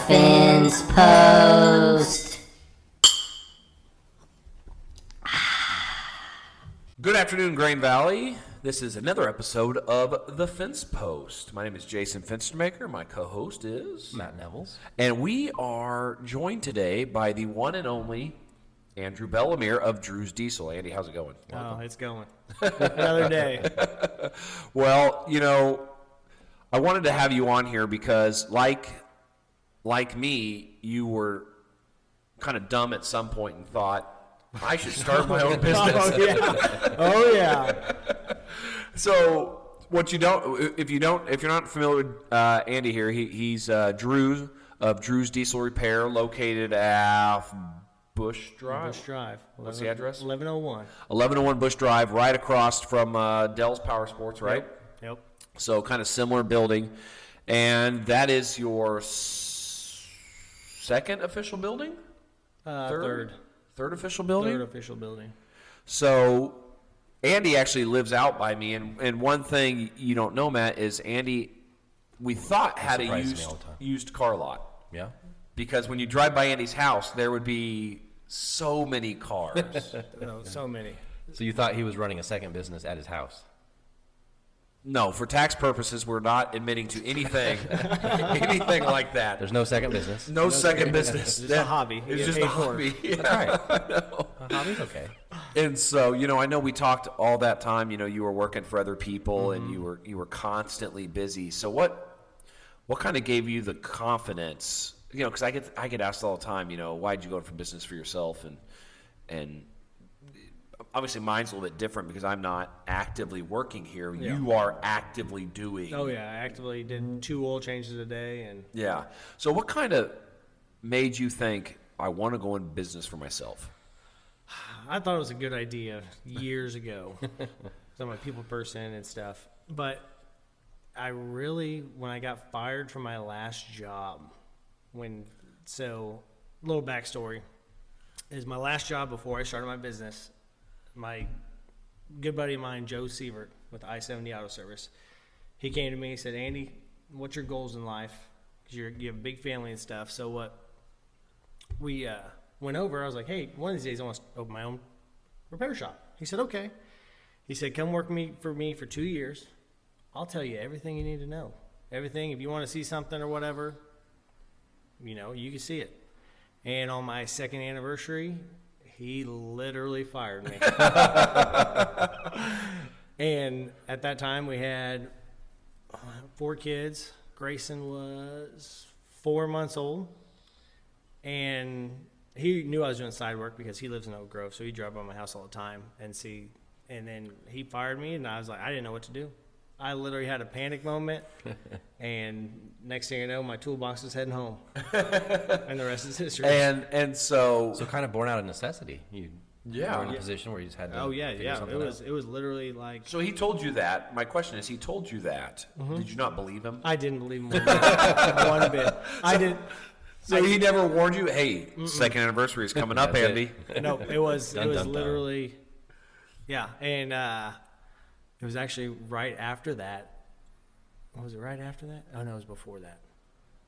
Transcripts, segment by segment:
Fence Post. Good afternoon, Grain Valley. This is another episode of The Fence Post. My name is Jason Fenstermaker. My co-host is Matt Nevels. And we are joined today by the one and only Andrew Bellemere of Drew's Diesel. Andy, how's it going? Oh, it's going. Another day. Well, you know, I wanted to have you on here because, like me, you were kind of dumb at some point and thought, I should start my own business. Oh yeah. So what you don't, if you're not familiar with Andy here, he's Drew of Drew's Diesel Repair, located at Bush Drive. Bush Drive. What's the address? 1101. 1101 Bush Drive, right across from Dell's Power Sports, right? Yep. So kind of similar building, and that is your second official building? Third official building? Third official building. So Andy actually lives out by me, and one thing you don't know, Matt, is Andy, we thought had a used car lot. Yeah. Because when you drive by Andy's house, there would be so many cars. No, so many. So you thought he was running a second business at his house? No, for tax purposes, we're not admitting to anything like that. There's no second business. No second business. It's just a hobby. It's just a hobby. That's right. A hobby's okay. And so, you know, I know we talked all that time. You know, you were working for other people, and you were constantly busy. So what kind of gave you the confidence? You know, because I get asked all the time. You know, why'd you go for business for yourself? And obviously mine's a little bit different because I'm not actively working here. Yeah. You are actively doing. Oh yeah, I actively did 2 oil changes a day, and Yeah. So what kind of made you think I want to go in business for myself? I thought it was a good idea years ago. I'm a people person and stuff, but I really, when I got fired from my last job, little backstory is my last job before I started my business. My good buddy of mine, Joe Sievert with I-70 Auto Service, he came to me and said, Andy, what's your goals in life? Because you have a big family and stuff. So what we went over, I was like, hey, one of these days I want to open my own repair shop. He said, okay. He said, come work for me for 2 years. I'll tell you everything you need to know. Everything, if you want to see something or whatever, you know, you can see it. And on my second anniversary, he literally fired me. And at that time, we had 4 kids. Grayson was 4 months old. And he knew I was doing side work because he lives in Oak Grove, so he drove by my house all the time and then he fired me, and I was like, I didn't know what to do. I literally had a panic moment, and next thing you know, my toolbox was heading home, and the rest is history. And so kind of born out of necessity. You were in a position where you just had to. It was literally like. So he told you that. My question is, he told you that. Did you not believe him? I didn't believe him one bit. I didn't. So he never warned you, hey, second anniversary is coming up, Andy. No, it was literally, yeah, and it was actually right after that. Was it right after that? Oh no, it was before that.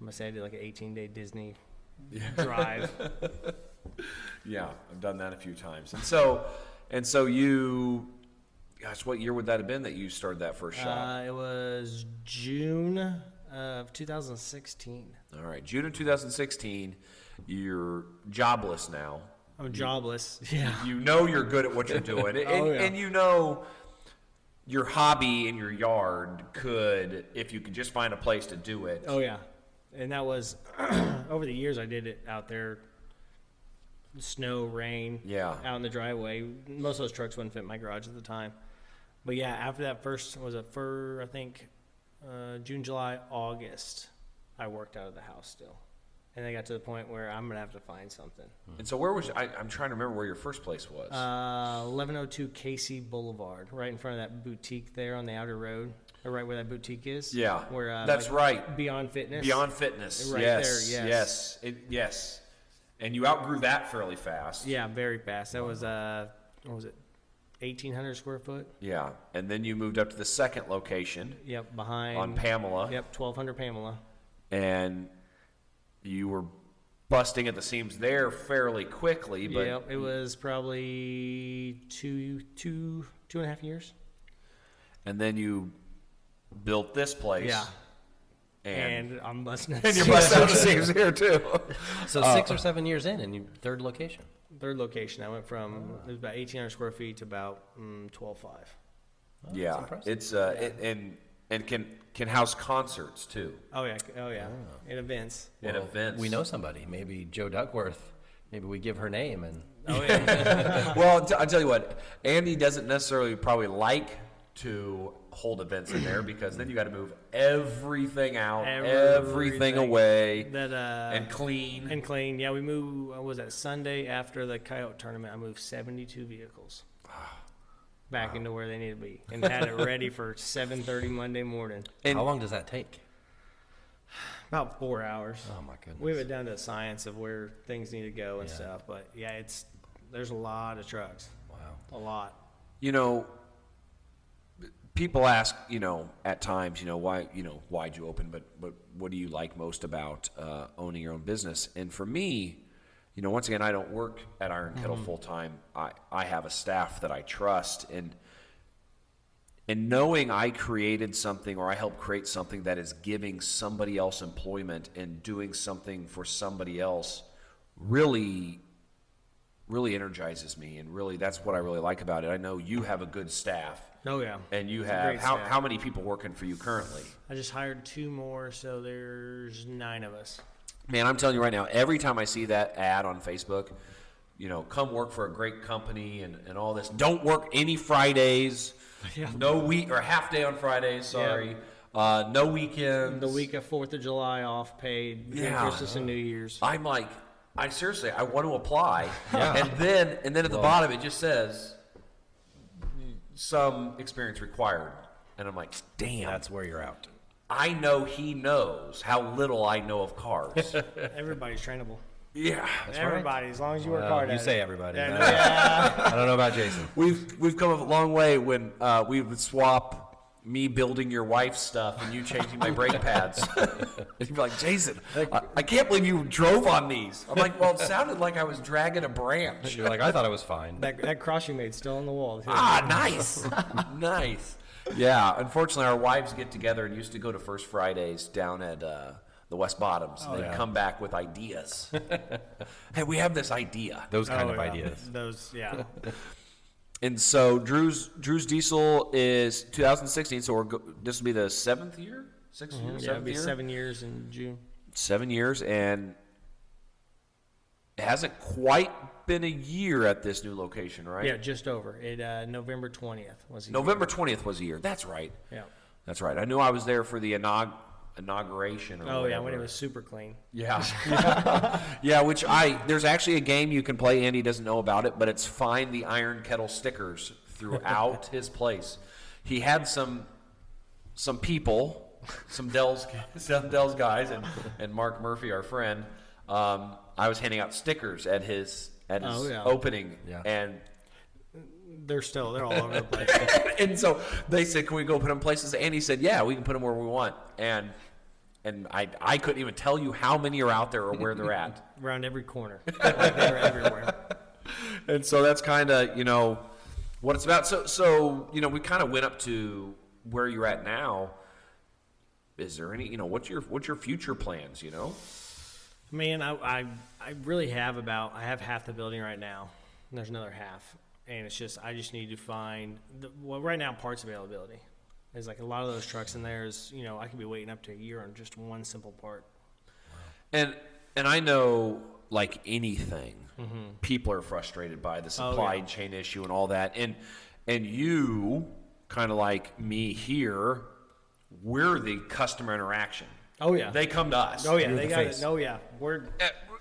I must say I did like an 18-day Disney drive. Yeah, I've done that a few times. And so you, gosh, what year would that have been that you started that first shop? It was June of 2016. All right, June of 2016. You're jobless now. I'm jobless. Yeah. You know you're good at what you're doing, and you know your hobby in your yard could, if you could just find a place to do it. Oh yeah, and that was over the years I did it out there. Snow, rain, out in the driveway. Most of those trucks wouldn't fit in my garage at the time. But yeah, after that I think June, July, August, I worked out of the house still. And I got to the point where I'm going to have to find something. And so where was I'm trying to remember where your first place was. 1102 Casey Boulevard, right in front of that boutique there on the outer road, or right where that boutique is. Yeah, where that's right. Beyond Fitness. Beyond Fitness. Right yes, there, yes. Yes. And you outgrew that fairly fast. Yeah, very fast. That was, what was it, 1,800 square foot? Yeah, and then you moved up to the second location. Yep, behind. On Pamela. Yep, 1,200 Pamela. And you were busting at the seams there fairly quickly. But Yeah, it was probably two and a half years. and then you built this place. Yeah. And And I'm busting. and you're busting at the seams here too. So 6 or 7 years in, and you third location. Third location. I went from it was about 1,800 square feet to about 12.5. Yeah, impressive. it's and can house concerts too. Oh yeah, in events. In events. We know somebody, maybe Joe Duckworth. Maybe we give her name and Oh yeah. Well, I'll tell you what, Andy doesn't necessarily probably like to hold events in there because then you got to move everything out, everything away, That and clean. and clean. Yeah, we moved. What was that Sunday after the Coyote tournament? I moved 72 vehicles back into where they need to be, and had it ready for 7:30 Monday morning. And how long does that take? About 4 hours. Oh my goodness. We have it down to the science of where things need to go and stuff. But yeah, there's a lot of trucks. Wow. A lot. you know, people ask, at times, why'd you open, but what do you like most about owning your own business? And for me, once again, I don't work at Iron Kettle full time. I have a staff that I trust, and knowing I created something or I helped create something that is giving somebody else employment and doing something for somebody else really energizes me, and really that's what I really like about it. I know you have a good staff. Oh yeah. And you It's a have great staff. how many people working for you currently? I just hired 2 more, so there's 9 of us. Man, I'm telling you right now, every time I see that ad on Facebook, come work for a great company and all this. Don't work any Fridays. Yeah. No week or half day on Fridays, sorry. No weekends. The week of 4th of July off paid between Yeah. Christmas and New Year's. I'm like, I want to apply. And then at the bottom it just says some experience required. And I'm like, damn. That's where you're out. I know he knows how little I know of cars. Everybody's trainable. Yeah. Everybody, as long as you work Well, hard you at say it. everybody. Yeah. I don't know about Jason. We've come a long way when we would swap me building your wife's stuff and you changing my brake pads. And you'd be like, Jason, I can't believe you drove on these. I'm like, well, it sounded like I was dragging a branch. You're like, I thought it was fine. That cross you made's still on the wall. Nice. Nice. Yeah, unfortunately, our wives get together and used to go to First Fridays down at the West Bottoms. They'd come back with ideas. Hey, we have this idea. Those kind of ideas. Yeah. And so Drew's Diesel is 2016, so this will be the 7th year? 6th year? Yeah, 7th it'll be year? 7 years in June. 7 years, and it hasn't quite been a year at this new location, right? Yeah, just over. November 20th was the November 20th was a year. That's right. year. That's right. I knew I was there for the inauguration. Or Yeah. Oh, yeah, whatever. when it was super clean. Yeah. Yeah, there's actually a game you can play. Andy doesn't know about it, but it's find the Iron Kettle stickers throughout his place. He had some people, some Dell's guys, and Mark Murphy, our friend. I was handing out stickers at his opening, Yeah. and They're all over the place. and so they said, "Can we go put them places?" And he said, "Yeah, we can put them where we want." And I couldn't even tell you how many are out there or where they're at. Around every corner. They're everywhere. And so that's kind of what it's about. So we kind of went up to where you're at now. Is there any what's your future plans? Man, I really have I have half the building right now. And there's another half. And it's just, I just need to find, right now, parts availability. There's like a lot of those trucks in there is, I could be waiting up to a year on just one simple part. And I know, like anything, people are frustrated by the supply chain issue and all that. And you, kind of like me here, we're the customer interaction. Oh, yeah. They come to us. Oh, yeah. You're They the got face. it. Oh, yeah.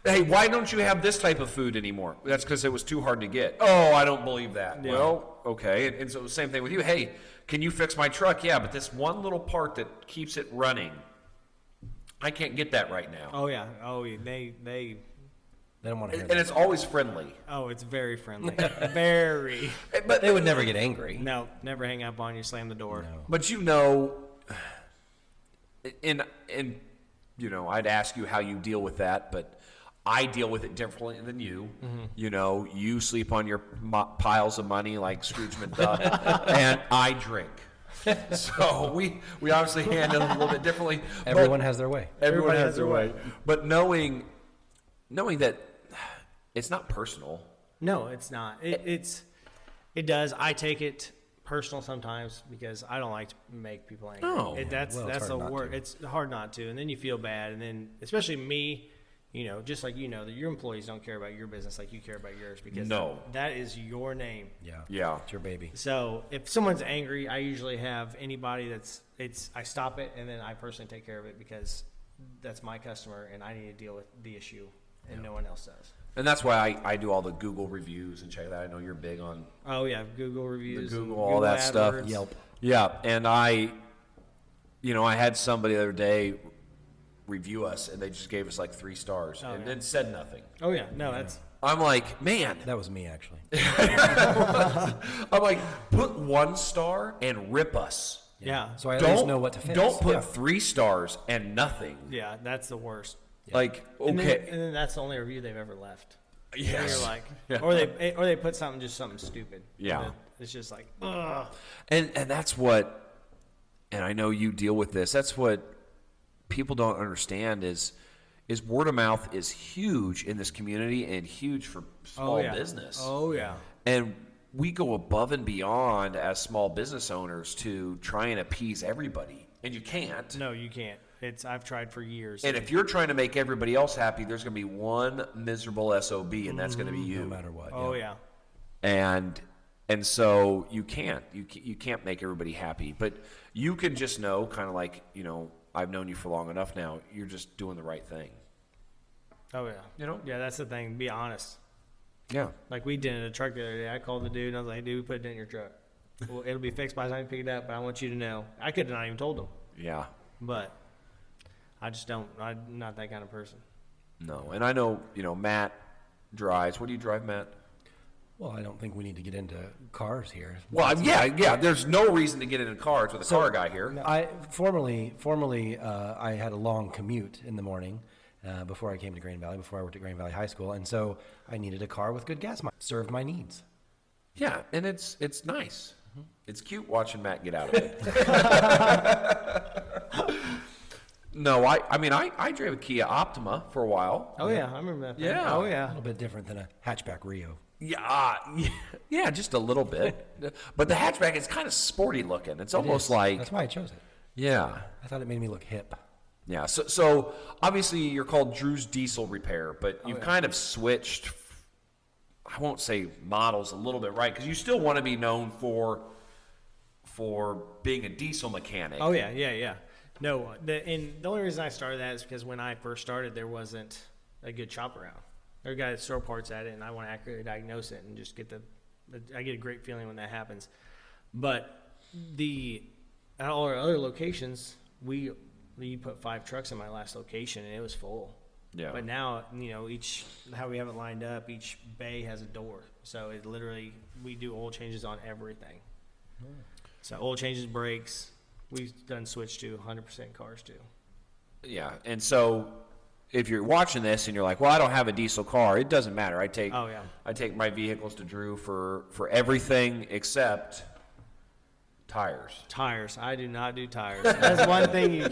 Hey, why don't you have this type of food anymore? That's because it was too hard to get. Oh, I don't believe that. Yeah. Well, okay. And so the same thing with you. Hey, can you fix my truck? Yeah, but this one little part that keeps it running, I can't get that right now. Oh, yeah. Oh, yeah. They They don't want to hear And that. it's always friendly. oh, it's very friendly. Very. But They would never get angry. No, never hang up on you, slam the door. No. But I'd ask you how you deal with that, but I deal with it differently than you. You sleep on your piles of money like Scrooge McDuck, and I drink. So we obviously handle it a little bit differently. Everyone has their way. Everyone has their way. But knowing that it's not personal. No, it's not. It does. I take it personal sometimes because I don't like to make people angry. No. That's the hard not word. to. It's hard not to, and then you feel bad, and then especially me, just like that your employees don't care about your business like you care about yours because that is your name. Yeah. It's your baby. So if someone's angry, I usually have anybody I stop it, and then I personally take care of it because that's my customer, and I need to deal with the issue, and no one else does. And that's why I do all the Google reviews and check that. I know you're big on Oh yeah, Google reviews, the and Google, all that AdWords. stuff. Yelp. Yeah, and I had somebody the other day review us, and they just gave us like 3 stars and then said nothing. Oh yeah, no, that's I'm like, man. That was me, actually. I'm like, put 1 star and rip us. yeah. So I at least know what to fix. Don't put Yeah. 3 stars and nothing. Yeah, that's the worst. Like, And okay. then that's the only review they've ever left. And Yes. you're like, Yeah. or they put something stupid. Yeah. And then it's just like, ugh. And that's what, and I know you deal with this, that's what people don't understand is word of mouth is huge in this community and huge for small business. Oh yeah. And we go above and beyond as small business owners to try and appease everybody. And you can't. No, you can't. I've tried for years. And if you're trying to make everybody else happy, there's going to be one miserable SOB, and that's going to be you. No matter what. oh yeah. And so you can't make everybody happy, but you can just know, kind of like, I've known you for long enough now, you're just doing the right thing. Oh yeah. Yeah, that's the thing. Be honest. Yeah. Like we did in a truck the other day. I called the dude and I was like, dude, put it in your truck. Well, it'll be fixed by the time you pick it up, but I want you to know. I could have not even told him, Yeah. but I just don't. I'm not that kind of person. No. And I know, Matt drives. What do you drive, Matt? Well, I don't think we need to get into cars here. Well, yeah. There's no reason to get into cars with a car guy here. I formerly, I had a long commute in the morning before I came to Grand Valley, before I worked at Grand Valley High School, and so I needed a car with good gas mileage. Served my needs. Yeah, and it's nice. It's cute watching Matt get out of it. No, I drove a Kia Optima for a while. Oh yeah, I remember that. Thing. Yeah. Oh A yeah. little bit different than a hatchback Rio. Yeah, just a little bit. But the hatchback is kind of sporty looking. It's almost like, That's why I chose it. yeah. I thought it made me look hip. Yeah, so obviously you're called Drew's Diesel Repair, but you've kind of switched, I won't say models a little bit, right? Because you still want to be known for being a diesel mechanic. Oh yeah. No, the only reason I started that is because when I first started, there wasn't a good shop around. There are guys that throw parts at it, and I want to accurately diagnose it and just get I get a great feeling when that happens. But at all our other locations, we put 5 trucks in my last location, and it was full. Yeah. But now, how we have it lined up, each bay has a door. So it literally, we do oil changes on everything. So oil changes, brakes, we've done switch to 100% cars too. Yeah, and so if you're watching this and you're like, well, I don't have a diesel car, it doesn't matter. I take my vehicles to Drew for everything except tires. Tires. I do not do tires. That's one thing you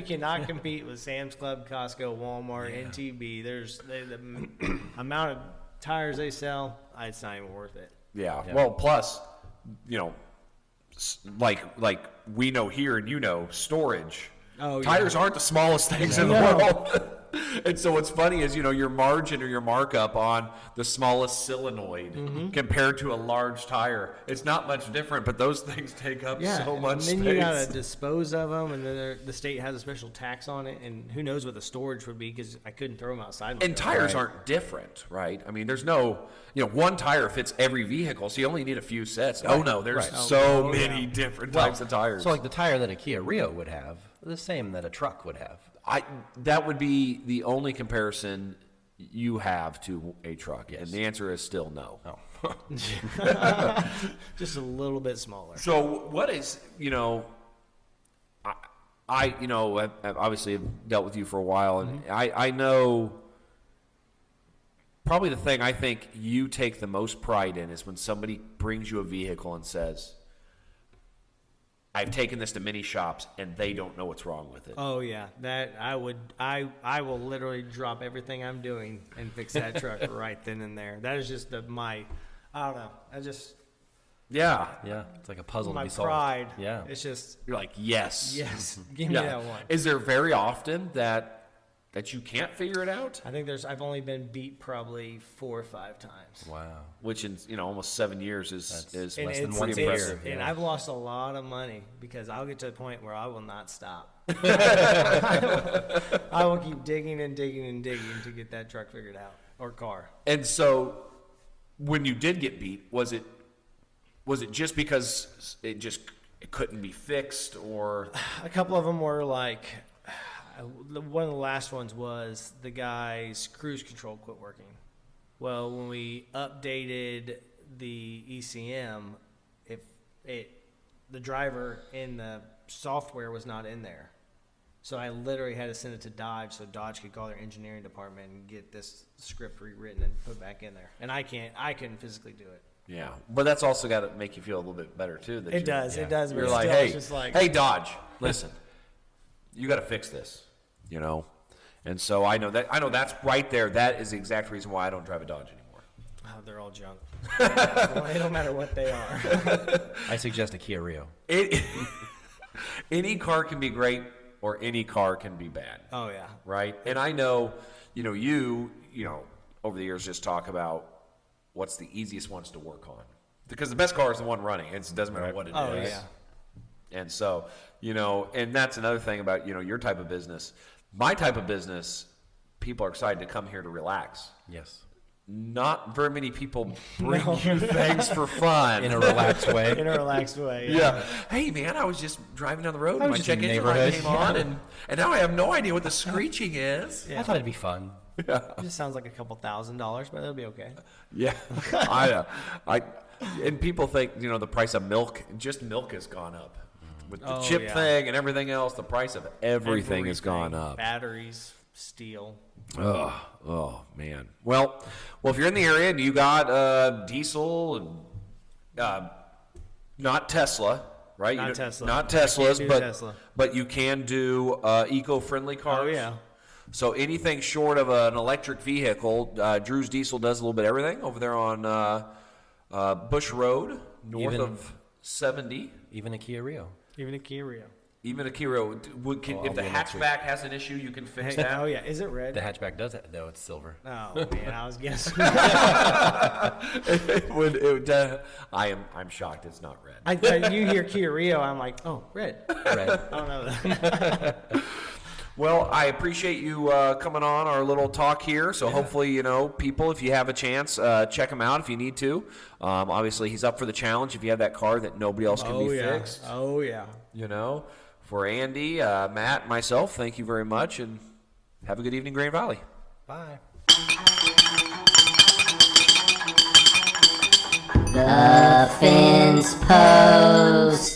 cannot compete with Sam's Club, Costco, Walmart, NTB. There's the amount of tires they sell, it's not even worth it. Yeah. Well, plus, like we know here and storage. Oh, Tires aren't the smallest things in the world. And so what's funny is, your margin or your markup on the smallest solenoid compared to a large tire, it's not much different, but those things take up so much space. And then you got to dispose of them, and then the state has a special tax on it, and who knows what the storage would be because I couldn't throw them outside. And tires aren't different, right? I mean, there's no, one tire fits every vehicle, so you only need a few sets. Oh, no, there's so many different types of tires. So like the tire that a Kia Rio would have, the same that a truck would have. That would be the only comparison you have to a truck, and the answer is still no. Just a little bit smaller. So what is, I've obviously dealt with you for a while, and I know probably the thing I think you take the most pride in is when somebody brings you a vehicle and says, I've taken this to many shops and they don't know what's wrong with it. Oh yeah, that I will literally drop everything I'm doing and fix that truck right then and there. That is just I don't know. Yeah. Yeah, it's like a puzzle to My be solved. pride. Yeah. It's just You're like, yes. give me that one. Is there very often that you can't figure it out? I think I've only been beat probably 4 or 5 times. Wow. Which in almost 7 years is less And than it's- one it's- year. And I've lost a lot of money because I'll get to the point where I will not stop. I will keep digging and digging and digging to get that truck figured out or car. And so when you did get beat, was it just because it couldn't be fixed, or A couple of them were like, one of the last ones was the guy's cruise control quit working. Well, when we updated the ECM, the driver in the software was not in there. So I literally had to send it to Dodge so Dodge could call their engineering department and get this script rewritten and put back in there. And I couldn't physically do it. yeah? But that's also got to make you feel a little bit better too. That It does. You're But like, still, hey, it's just like, hey, Dodge, listen, you got to fix this, And so I know that's right there. That is the exact reason why I don't drive a Dodge anymore. oh, they're all junk. It don't matter what they are. I suggest a Kia Rio. Any car can be great, or any car can be bad. Oh yeah. Right? And I know, you over the years just talk about what's the easiest ones to work on. Because the best car is the one running. It doesn't matter what it is. Oh yeah. And so, and that's another thing about, your type of business. My type of business, people are excited to come here to relax. Yes. Not very many people bring you things for fun. In a relaxed way. In a relaxed way. Yeah. Hey, man, I was just driving down the road and my just check in the engine light neighborhood. came on, and now I have no idea what the screeching is. I thought it'd be fun. It just sounds like a couple $1,000s, but it'll be okay. Yeah. And people think, the price of milk, just milk has gone up. With the chip thing and everything else, the price of everything has gone up. Batteries, steel. Oh, man. Well, if you're in the area and you got diesel and not Tesla, right? Not Tesla. Not I can't Teslas, do but Tesla. but you can do eco-friendly cars. Oh yeah. So anything short of an electric vehicle, Drew's Diesel does a little bit of everything over there on Bush Road, north of 70. Even a Kia Rio. Even a Kia Rio. Even a Kia Rio. If the hatchback has an issue, you can fix that. Oh yeah. Is it red? The hatchback does it, though. It's silver. Oh man, I was guessing. I'm shocked it's not red. You hear Kia Rio, I'm like, oh, red. Red. I don't know that. Well, I appreciate you coming on our little talk here. So hopefully, people, if you have a chance, check him out if you need to. Obviously, he's up for the challenge if you have that car that nobody else can be fixed. Oh yeah. For Andy, Matt, myself, thank you very much, and have a good evening, Grand Valley. Bye. The Fence Post.